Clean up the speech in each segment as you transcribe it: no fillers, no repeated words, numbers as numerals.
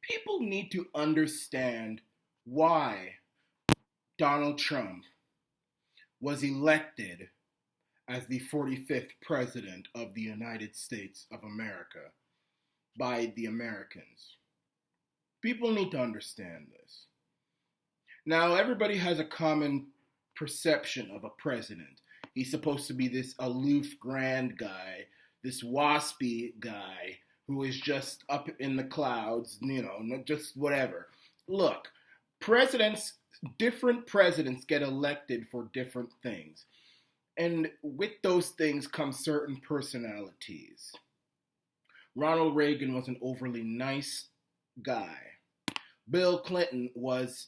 People need to understand why Donald Trump was elected as the 45th president of the United States of America by the Americans. People need to understand this. Now, everybody has a common perception of a president. He's supposed to be this aloof, grand guy, this waspy guy who is just up in the clouds, just whatever. Look, different presidents get elected for different things. And with those things come certain personalities. Ronald Reagan was an overly nice guy. Bill Clinton was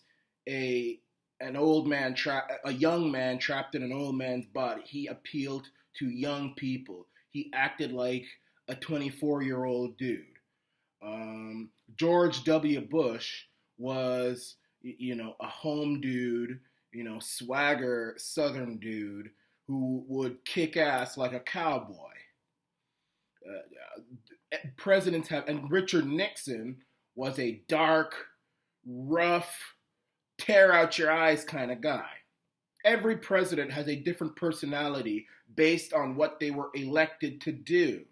a young man trapped in an old man's body. He appealed to young people. He acted like a 24-year-old dude. George W. Bush was, a home dude, swagger Southern dude who would kick ass like a cowboy. And Richard Nixon was a dark, rough, tear out your eyes kind of guy. Every president has a different personality based on what they were elected to do.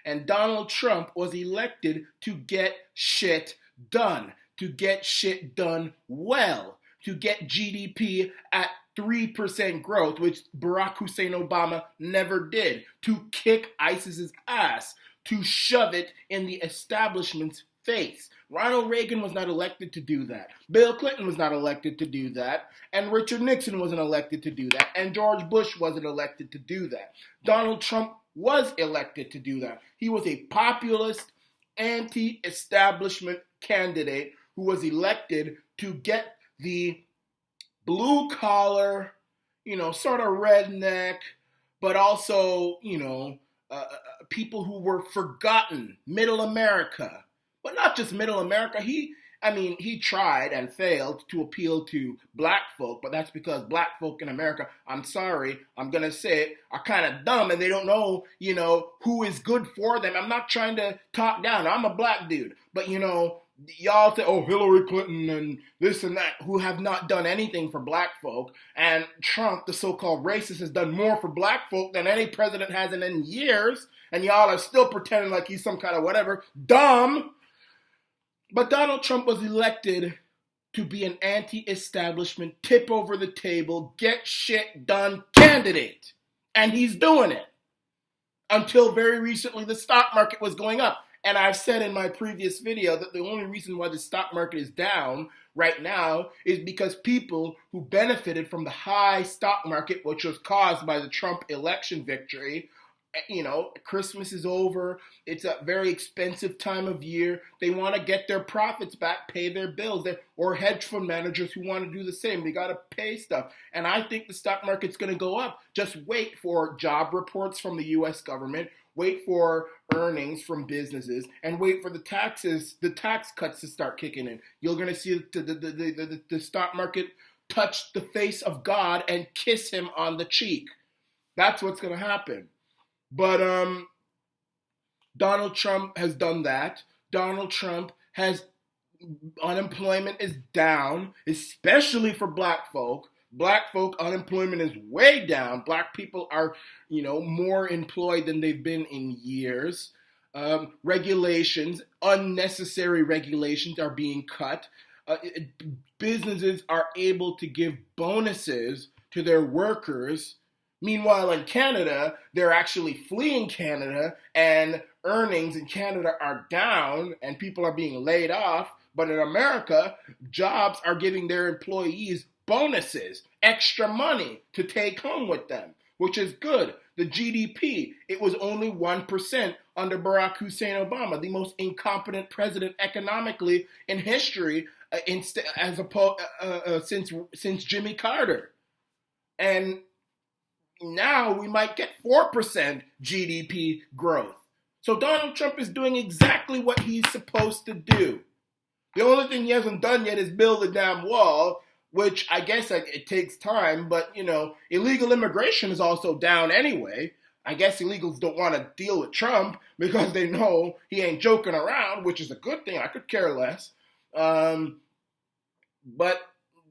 And Donald Trump was elected to get shit done well, to get GDP at 3% growth, which Barack Hussein Obama never did, to kick ISIS's ass, to shove it in the establishment's face. Ronald Reagan was not elected to do that. Bill Clinton was not elected to do that. And Richard Nixon wasn't elected to do that. And George Bush wasn't elected to do that. Donald Trump was elected to do that. He was a populist, anti-establishment candidate who was elected to get the blue-collar, sort of redneck, but also, people who were forgotten, middle America. But not just middle America. He tried and failed to appeal to black folk, but that's because black folk in America, I'm sorry, I'm going to say it, are kind of dumb and they don't know, who is good for them. I'm not trying to talk down. I'm a black dude. But, y'all say, oh, Hillary Clinton and this and that, who have not done anything for black folk. And Trump, the so-called racist, has done more for black folk than any president has in years. And y'all are still pretending like he's some kind of whatever. Dumb. But Donald Trump was elected to be an anti-establishment, tip over the table, get shit done candidate. And he's doing it. Until very recently, the stock market was going up. And I've said in my previous video that the only reason why the stock market is down right now is because people who benefited from the high stock market, which was caused by the Trump election victory, Christmas is over. It's a very expensive time of year. They want to get their profits back, pay their bills. Or hedge fund managers who want to do the same. They got to pay stuff. And I think the stock market's going to go up. Just wait for job reports from the U.S. government. Wait for earnings from businesses. And wait for the tax cuts to start kicking in. You're going to see the stock market touch the face of God and kiss him on the cheek. That's what's going to happen. But Donald Trump has done that. Donald Trump unemployment is down, especially for black folk. Black folk unemployment is way down. Black people are, more employed than they've been in years. Regulations, unnecessary regulations are being cut. Businesses are able to give bonuses to their workers. Meanwhile, in Canada, they're actually fleeing Canada and earnings in Canada are down and people are being laid off. But in America, jobs are giving their employees bonuses, extra money to take home with them, which is good. The GDP, it was only 1% under Barack Hussein Obama, the most incompetent president economically in history since Jimmy Carter. And now we might get 4% GDP growth. So Donald Trump is doing exactly what he's supposed to do. The only thing he hasn't done yet is build a damn wall, which I guess it takes time, but illegal immigration is also down anyway. I guess illegals don't want to deal with Trump because they know he ain't joking around, which is a good thing. I could care less. But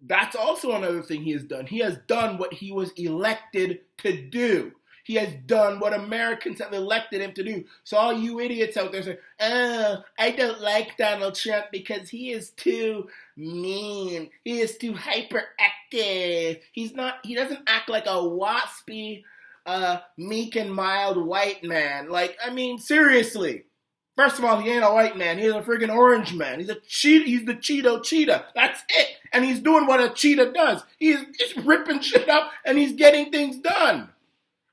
that's also another thing he has done. He has done what he was elected to do. He has done what Americans have elected him to do. So all you idiots out there say, oh, I don't like Donald Trump because he is too mean. He is too hyperactive. He doesn't act like a waspy, meek and mild white man. Like, I mean, seriously. First of all, he ain't a white man. He's a friggin' orange man. He's the Cheeto cheetah. That's it. And he's doing what a cheetah does. He's ripping shit up and he's getting things done.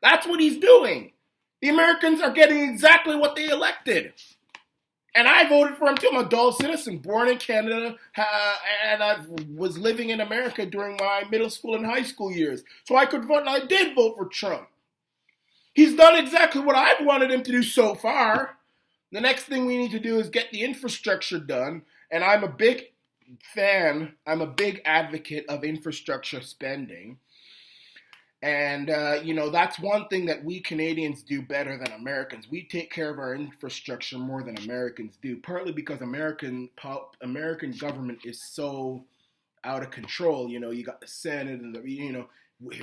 That's what he's doing. The Americans are getting exactly what they elected. And I voted for him too. I'm a dual citizen, born in Canada, and I was living in America during my middle school and high school years. So I could vote, and I did vote for Trump. He's done exactly what I've wanted him to do so far. The next thing we need to do is get the infrastructure done. And I'm a big advocate of infrastructure spending. And, that's one thing that we Canadians do better than Americans. We take care of our infrastructure more than Americans do, partly because American government is so out of control. You got the Senate and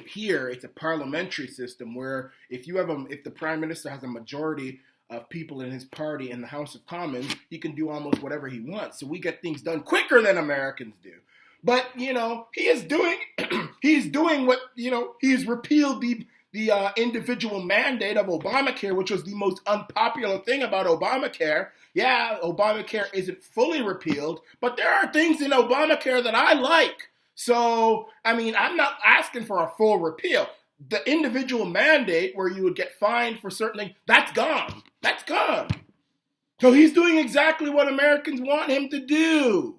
here it's a parliamentary system where if the Prime Minister has a majority of people in his party in the House of Commons, he can do almost whatever he wants. So we get things done quicker than Americans do. But, he's doing what, he's repealed the individual mandate of Obamacare, which was the most unpopular thing about Obamacare. Yeah, Obamacare isn't fully repealed, but there are things in Obamacare that I like. So, I'm not asking for a full repeal. The individual mandate where you would get fined for certain things, that's gone. That's gone. So he's doing exactly what Americans want him to do.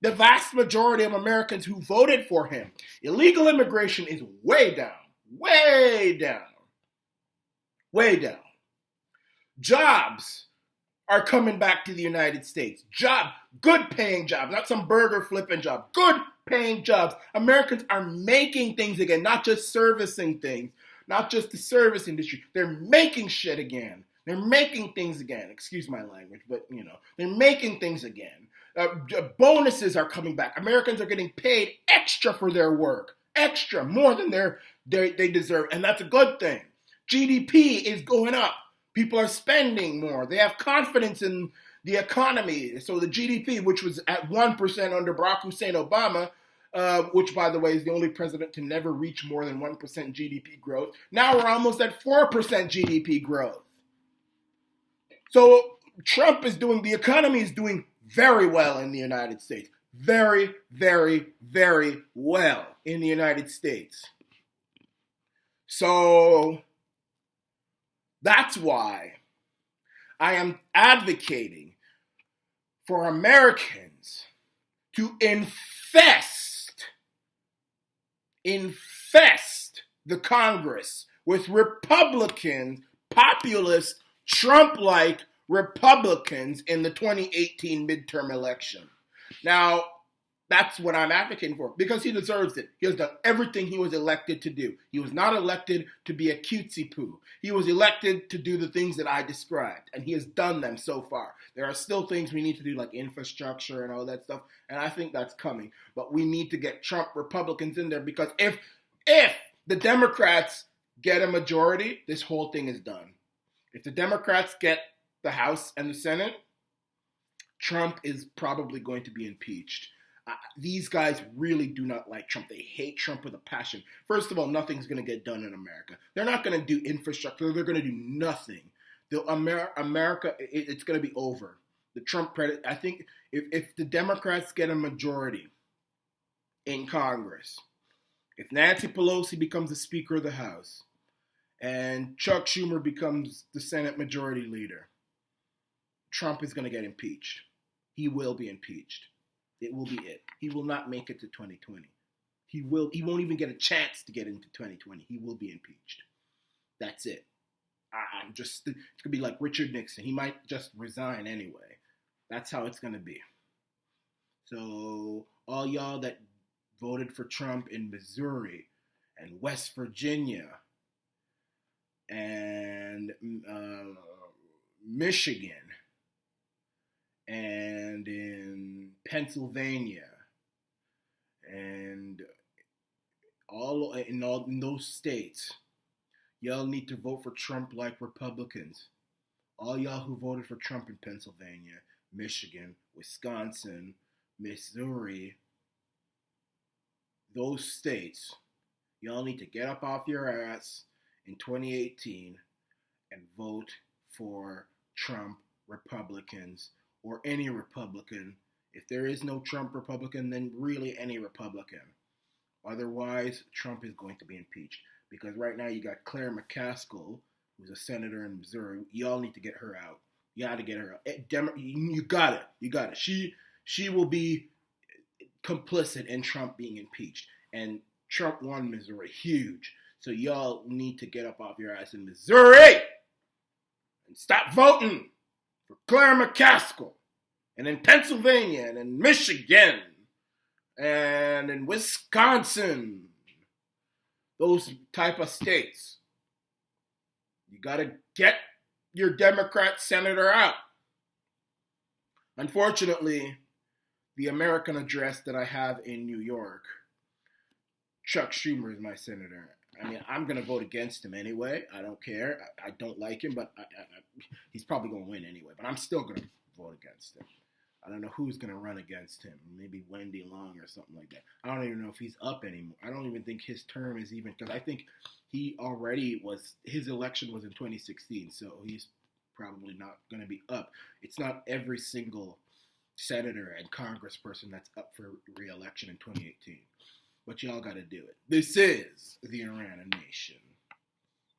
The vast majority of Americans who voted for him. Illegal immigration is way down. Way down. Way down. Jobs are coming back to the United States. Good paying jobs, not some burger flipping job. Good paying jobs. Americans are making things again, not just servicing things, not just the service industry. They're making shit again. They're making things again. Excuse my language, but they're making things again. Bonuses are coming back. Americans are getting paid extra for their work. Extra, more than they deserve. And that's a good thing. GDP is going up. People are spending more. They have confidence in the economy. So the GDP, which was at 1% under Barack Hussein Obama, which, by the way, is the only president to never reach more than 1% GDP growth. Now we're almost at 4% GDP growth. So the economy is doing very well in the United States. Very, very, very well in the United States. So that's why I am advocating for Americans to infest the Congress with Republicans, populist, Trump-like Republicans in the 2018 midterm election. Now, that's what I'm advocating for, because he deserves it. He has done everything he was elected to do. He was not elected to be a cutesy poo. He was elected to do the things that I described, and he has done them so far. There are still things we need to do, like infrastructure and all that stuff, and I think that's coming. But we need to get Trump Republicans in there, because if the Democrats get a majority, this whole thing is done. If the Democrats get the House and the Senate, Trump is probably going to be impeached. These guys really do not like Trump. They hate Trump with a passion. First of all, nothing's going to get done in America. They're not going to do infrastructure. They're going to do nothing. America, it's going to be over. The Trump president, I think if the Democrats get a majority in Congress, if Nancy Pelosi becomes the Speaker of the House, and Chuck Schumer becomes the Senate Majority Leader, Trump is going to get impeached. He will be impeached. It will be it. He will not make it to 2020. He won't even get a chance to get into 2020. He will be impeached. That's it. It's going to be like Richard Nixon. He might just resign anyway. That's how it's going to be. So all y'all that voted for Trump in Missouri and West Virginia and Michigan, and in Pennsylvania, and all in those states, y'all need to vote for Trump like Republicans. All y'all who voted for Trump in Pennsylvania, Michigan, Wisconsin, Missouri, those states, y'all need to get up off your ass in 2018 and vote for Trump Republicans, or any Republican. If there is no Trump Republican, then really any Republican. Otherwise, Trump is going to be impeached. Because right now you got Claire McCaskill, who's a senator in Missouri. Y'all need to get her out. You got to get her out. You got it. You got it. She will be complicit in Trump being impeached. And Trump won Missouri. Huge. So y'all need to get up off your ass in Missouri and stop voting for Claire McCaskill. And in Pennsylvania, and in Michigan, and in Wisconsin, those type of states, you got to get your Democrat senator out. Unfortunately, the American address that I have in New York, Chuck Schumer is my senator. I mean, I'm going to vote against him anyway. I don't care. I don't like him, but he's probably going to win anyway. But I'm still going to vote against him. I don't know who's going to run against him. Maybe Wendy Long or something like that. I don't even know if he's up anymore. I don't even think his term is even, because I think he already was, his election was in 2016, so he's probably not going to be up. It's not every single senator and congressperson that's up for re-election in 2018. But y'all got to do it. This is the Iran Nation.